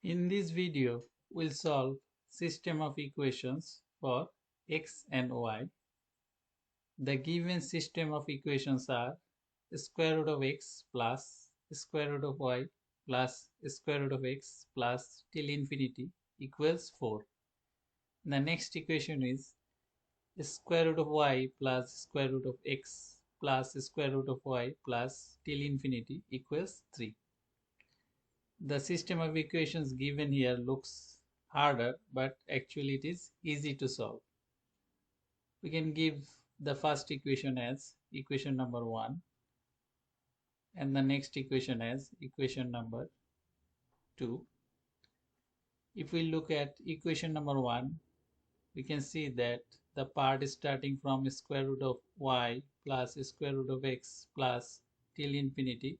In this video, we'll solve system of equations for x and y. The given system of equations are square root of x plus square root of y plus square root of x plus till infinity equals 4. The next equation is square root of y plus square root of x plus square root of y plus till infinity equals 3. The system of equations given here looks harder, but actually it is easy to solve. We can give the first equation as equation number 1 and the next equation as equation number 2. If we look at equation number 1, we can see that the part is starting from square root of y plus square root of x plus till infinity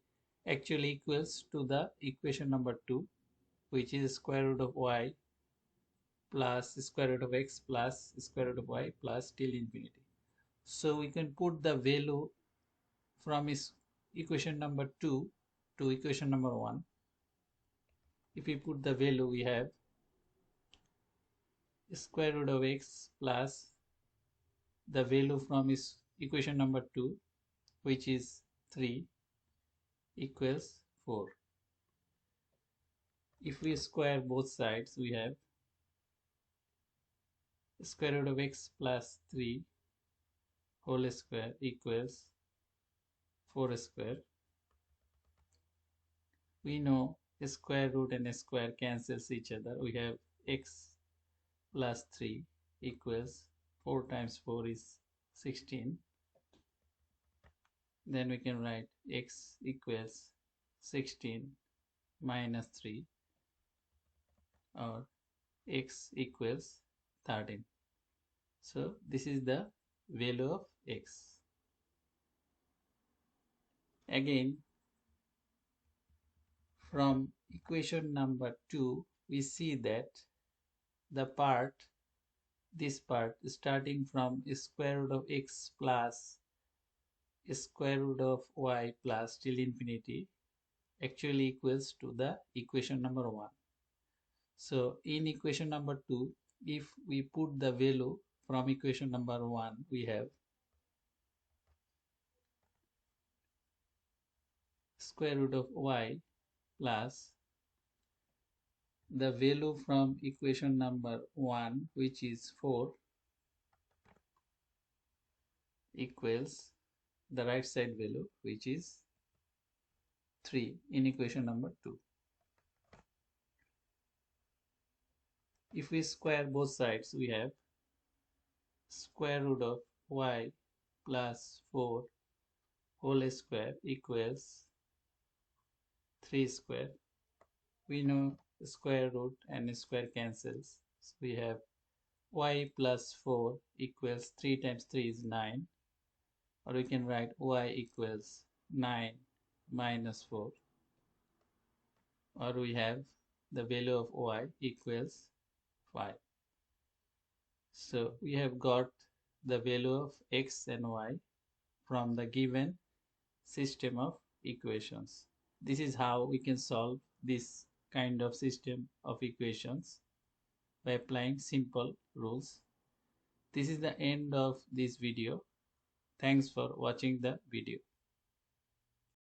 actually equals to the equation number 2, which is square root of y plus square root of x plus square root of y plus till infinity. So we can put the value from equation number 2 to equation number 1. If we put the value, we have square root of x plus the value from equation number 2, which is 3, equals 4. If we square both sides, we have square root of x plus 3 whole square equals 4 square. We know a square root and a square cancels each other. We have x plus 3 equals 4 times 4 is 16. Then we can write x equals 16 minus 3, or x equals 13. So this is the value of x. Again, from equation number 2, we see that this part starting from square root of x plus square root of y plus till infinity actually equals to the equation number 1. So in equation number 2, if we put the value from equation number 1, we have square root of y plus the value from equation number 1, which is 4, equals the right side value, which is 3 in equation number 2. If we square both sides, we have square root of y plus 4 whole square equals 3 square. We know square root and square cancels, so we have y plus 4 equals 3 times 3 is 9, or we can write y equals 9 minus 4, or we have the value of y equals 5. So we have got the value of x and y from the given system of equations. This is how we can solve this kind of system of equations by applying simple rules. This is the end of this video. Thanks for watching the video.